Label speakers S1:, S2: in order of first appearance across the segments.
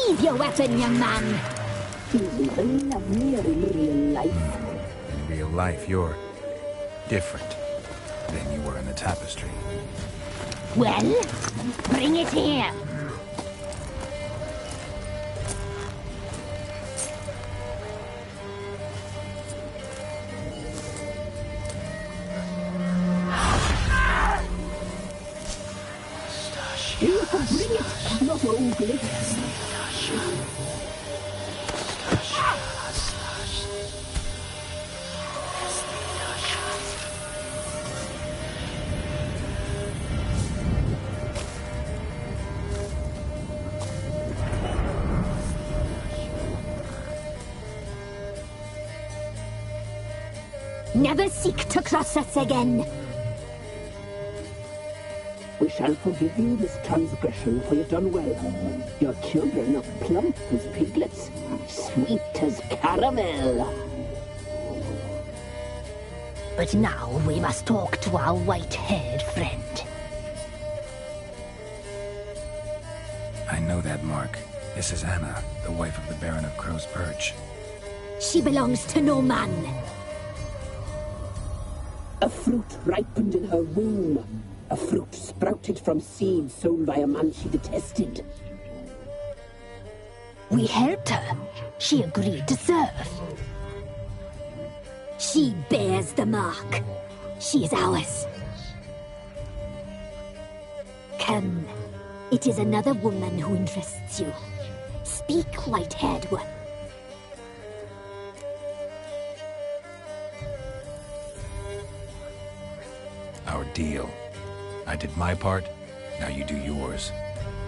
S1: Sheathe your weapon, young man.
S2: He's even lovelier in real life.
S3: In real life, you're different than you were in the tapestry.
S1: Well, bring it here.
S2: You can bring it, not ugly.
S1: Never seek to cross us again.
S2: We shall forgive you this transgression, for you've done well. Your children are plump as piglets, sweet as caramel.
S1: But now we must talk to our white-haired friend.
S3: I know that mark. This is Anna, the wife of the Baron of Crow's Perch.
S1: She belongs to no man.
S2: A fruit ripened in her womb. A fruit sprouted from seeds sown by a man she detested.
S1: We helped her. She agreed to serve. She bears the mark. She is ours. Come. It is another woman who interests you. Speak, white-haired one.
S3: Our deal. I did my part, now you do yours.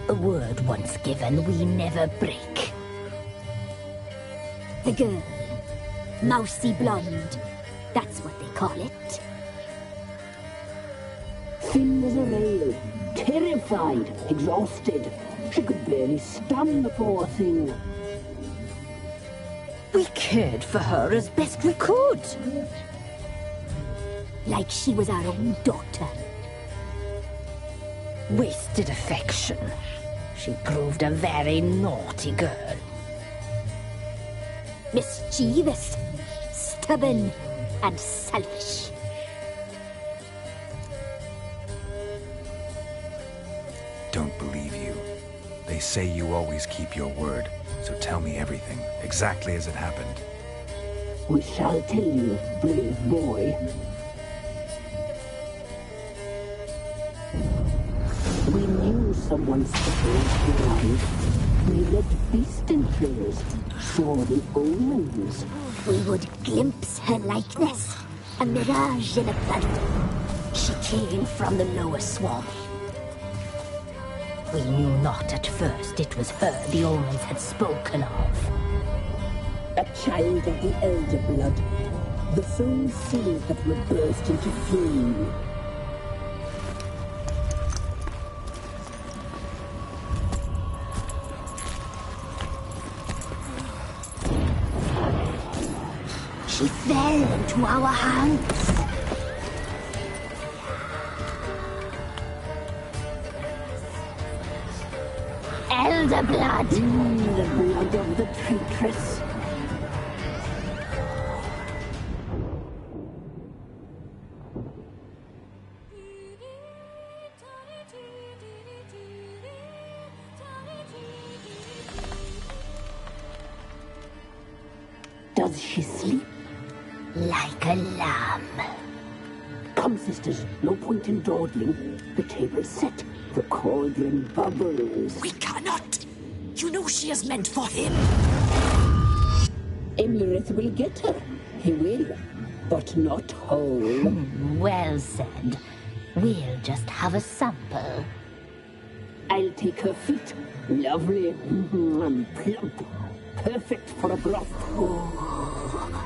S1: A word once given, we never break. The girl. Mousy blonde. That's what they call it.
S2: Thin as a rail, terrified, exhausted. She could barely stand, the poor thing.
S1: We cared for her as best we could. Like she was our own daughter. Wasted affection. She proved a very naughty girl. Mischievous, stubborn, and selfish.
S3: Don't believe you. They say you always keep your word, so tell me everything, exactly as it happened.
S2: We shall tell you, brave boy. We knew someone special was alive. We led beast templars, saw the omens.
S1: We would glimpse her likeness, a mirage in a blood. She came from the lower swamp. We knew not at first it was her the omens had spoken of.
S2: A child of the elder blood, the soul seeds that would burst into flame.
S1: She fell into our hands. Elder blood!
S2: The blood of the traitress. Does she sleep?
S1: Like a lamb.
S2: Come, sisters, no point in dawdling. The table's set. The cauldron bubbles.
S4: We cannot! You know she is meant for him!
S2: Emirath will get her. He will, but not whole.
S1: Well said. We'll just have a sample.
S2: I'll take her feet. Lovely and plump. Perfect for a broth.
S1: Oh,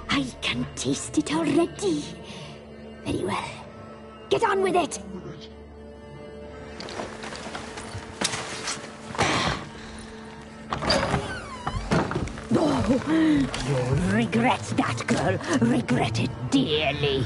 S1: I can taste it already. Very well. Get on with it! Oh, you'll regret that, girl. Regret it dearly.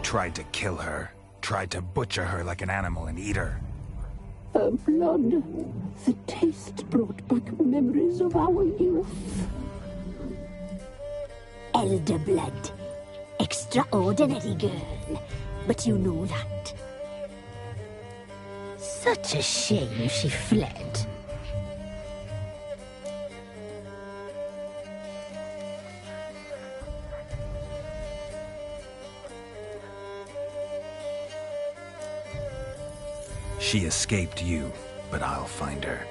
S3: tried to kill her. Tried to butcher her like an animal and eat her.
S2: Her blood. The taste brought back memories of our youth.
S1: Elder blood. Extraordinary girl. But you know that. Such a shame she fled.
S3: She escaped you, but I'll find her.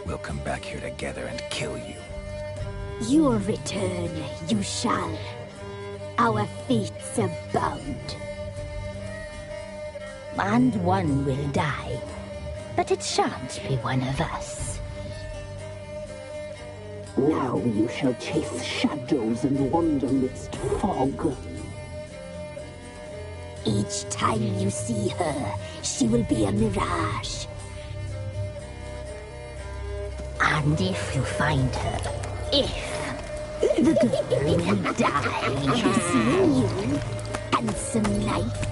S3: We'll come back here together and kill you.
S1: Your return, you shall. Our fates are bound. And one will die, but it shan't be one of us.
S2: Now you shall chase shadows and wander midst fog.
S1: Each time you see her, she will be a mirage. And if you find her, the girl will die. Seeing you, handsome knight.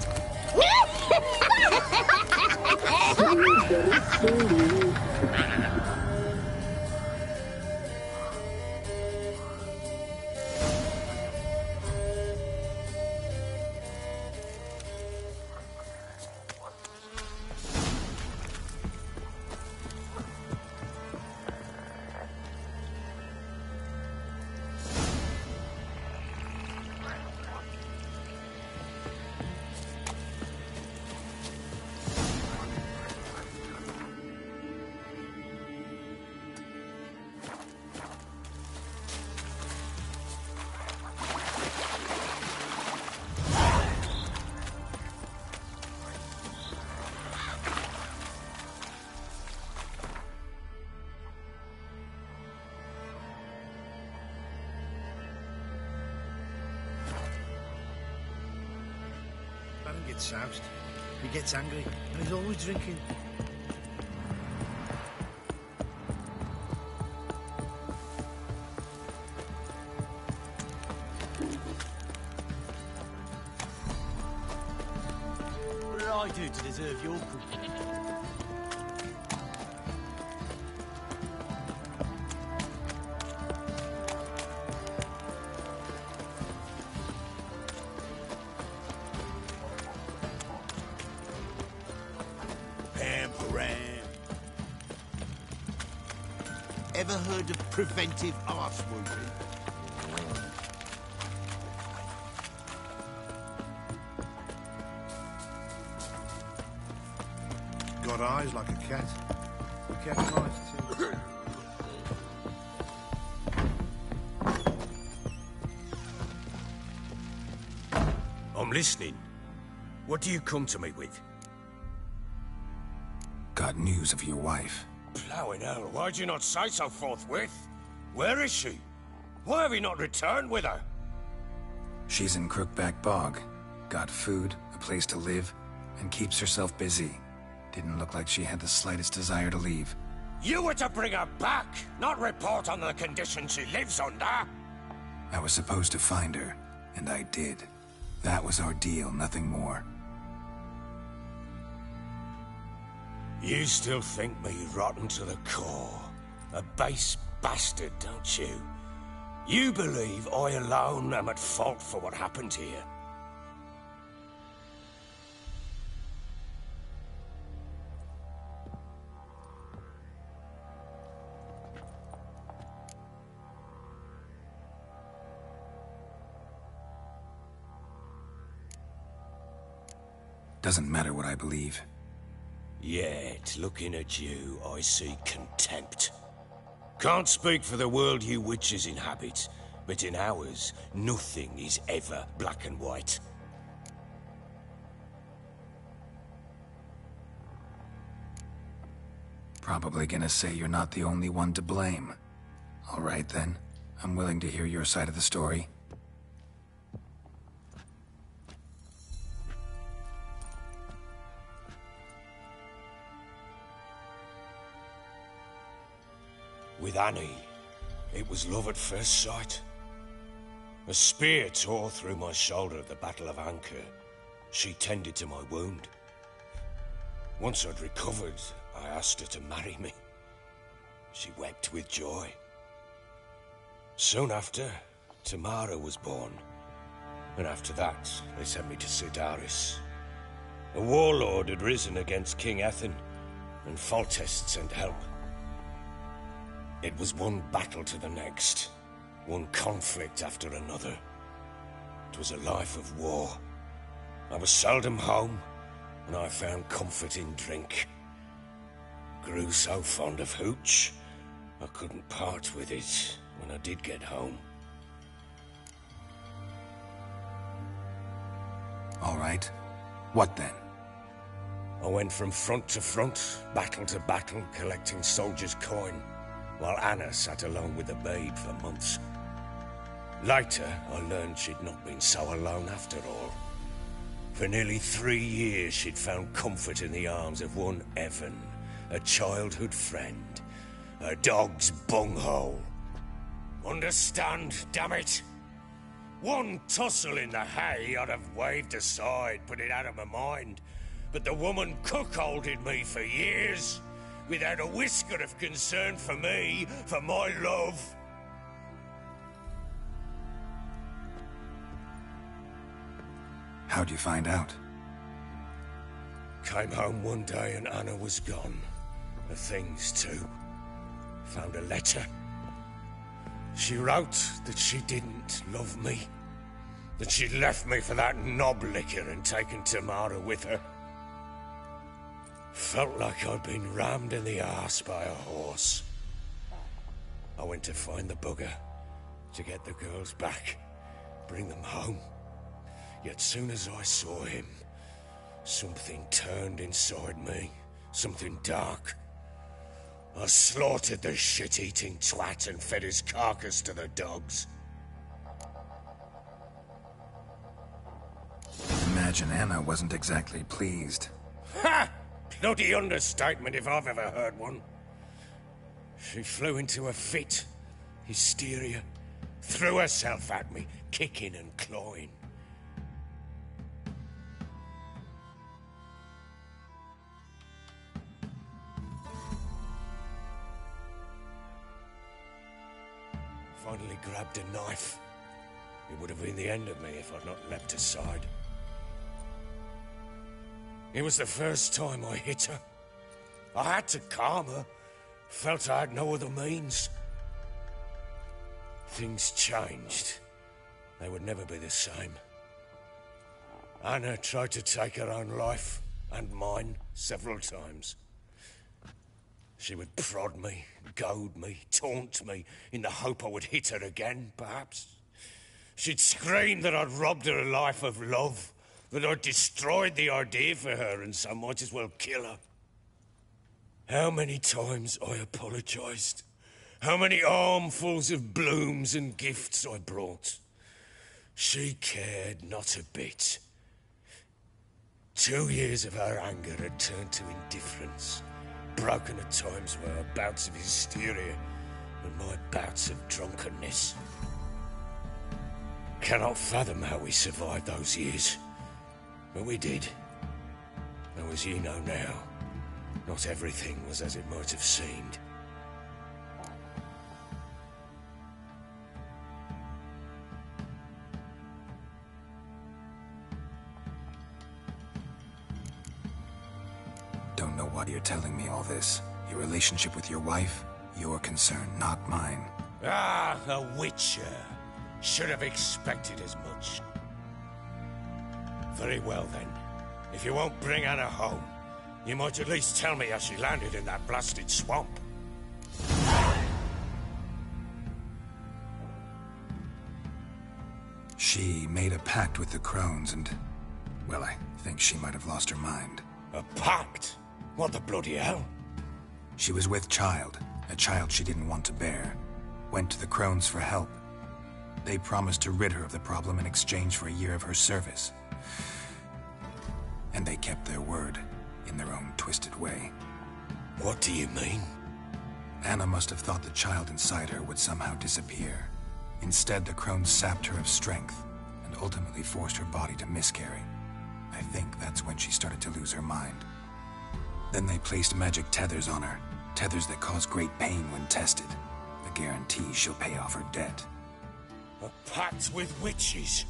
S2: Very slowly.
S5: Baron gets soused, he gets angry, and he's always drinking. What did I do to deserve your cooking?
S6: Ever heard of preventive arse wounding?
S5: Got eyes like a cat. The cat's eyes too.
S7: I'm listening. What do you come to me with?
S3: Got news of your wife.
S7: Plowing hell, why'd you not say so forthwith? Where is she? Why have you not returned with her?
S3: She's in Crookback Bog. Got food, a place to live, and keeps herself busy. Didn't look like she had the slightest desire to leave.
S7: You were to bring her back, not report on the conditions she lives under.
S3: I was supposed to find her, and I did. That was our deal, nothing more.
S7: You still think me rotten to the core. A base bastard, don't you? You believe I alone am at fault for what happened here.
S3: Doesn't matter what I believe.
S7: Yet, looking at you, I see contempt. Can't speak for the world you witches inhabit, but in ours, nothing is ever black and white.
S3: Probably gonna say you're not the only one to blame. All right then, I'm willing to hear your side of the story.
S7: With Annie, it was love at first sight. A spear tore through my shoulder at the Battle of Anchor, She tended to my wound. Once I'd recovered, I asked her to marry me. She wept with joy. Soon after, Tamara was born. And after that, they sent me to Sidaris. A warlord had risen against King Ethan, and Foltest sent help. It was one battle to the next, one conflict after another. It was a life of war. I was seldom home, and I found comfort in drink. Grew so fond of hooch, I couldn't part with it when I did get home.
S3: All right. What then?
S7: I went from front to front, battle to battle, collecting soldiers' coin, while Anna sat alone with the babe for months. Later, I learned she'd not been so alone after all. For nearly 3 years, she'd found comfort in the arms of one Evan, a childhood friend, a dog's bunghole. Understand, damn it? One tussle in the hay I'd have waved aside, put it out of my mind. But the woman cuckolded me for years, without a whisker of concern for me, for my love.
S3: How'd you find out?
S7: Came home one day and Anna was gone. Her things too. Found a letter. She wrote that she didn't love me. That she'd left me for that knob licker and taken Tamara with her. Felt like I'd been rammed in the arse by a horse. I went to find the bugger, to get the girls back, bring them home. Yet soon as I saw him, something turned inside me, something dark. I slaughtered the shit-eating twat and fed his carcass to the dogs.
S3: Imagine Anna wasn't exactly pleased.
S7: Ha! Bloody understatement if I've ever heard one. She flew into a fit, hysteria, threw herself at me, kicking and clawing. Finally grabbed a knife. It would have been the end of me if I'd not leapt aside. It was the first time I hit her. I had to calm her. Felt I had no other means. Things changed. They would never be the same. Anna tried to take her own life, and mine, several times. She would prod me, goad me, taunt me, in the hope I would hit her again, perhaps. She'd scream that I'd robbed her a life of love, that I'd destroyed the idea for her and so might as well kill her. How many times I apologized. How many armfuls of blooms and gifts I brought. She cared not a bit. 2 years of her anger had turned to indifference, broken at times by her bouts of hysteria and my bouts of drunkenness. Cannot fathom how we survived those years. But we did. Though as you know now, not everything was as it might have seemed.
S3: Don't know why you're telling me all this. Your relationship with your wife? Your concern, not mine.
S7: Ah, a witcher. Should have expected as much. Very well, then. If you won't bring Anna home, you might at least tell me how she landed in that blasted swamp.
S3: She made a pact with the crones and... well, I think she might have lost her mind.
S7: A pact? What the bloody hell?
S3: She was with child, a child she didn't want to bear. Went to the crones for help. They promised to rid her of the problem in exchange for a year of her service. And they kept their word, in their own twisted way.
S7: What do you mean?
S3: Anna must have thought the child inside her would somehow disappear. Instead, the crones sapped her of strength, and ultimately forced her body to miscarry. I think that's when she started to lose her mind. Then they placed magic tethers on her. Tethers that cause great pain when tested. The guarantee she'll pay off her debt.
S7: A pact with witches?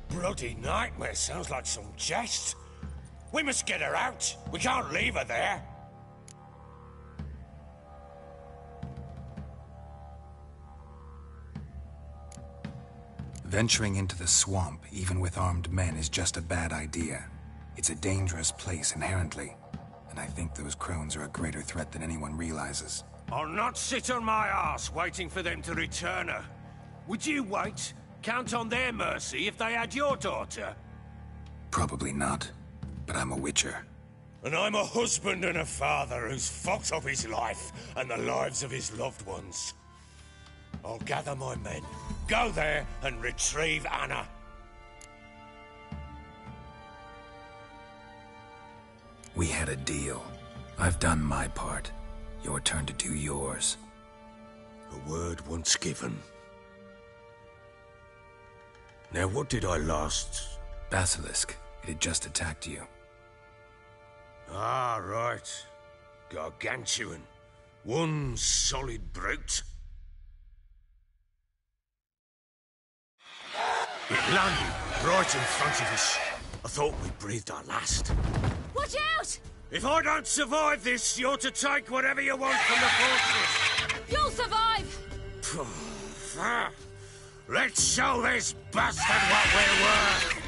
S7: Bloody nightmare, sounds like some jest. We must get her out. We can't leave her there.
S3: Venturing into the swamp, even with armed men, is just a bad idea. It's a dangerous place inherently, and I think those crones are a greater threat than anyone realizes.
S7: I'll not sit on my arse waiting for them to return her. Would you wait? Count on their mercy if they had your daughter?
S3: Probably not, but I'm a witcher.
S7: And I'm a husband and a father who's fucked up his life and the lives of his loved ones. I'll gather my men, go there and retrieve Anna.
S3: We had a deal. I've done my part. Your turn to do yours.
S7: A word once given. Now what did I last...
S3: Basilisk. It had just attacked you.
S7: Ah, right. Gargantuan. One solid brute. It landed right in front of us. I thought we breathed our last.
S4: Watch out!
S7: If I don't survive this, you're to take whatever you want from the fortress.
S4: You'll survive!
S7: Let's show this bastard what we're worth!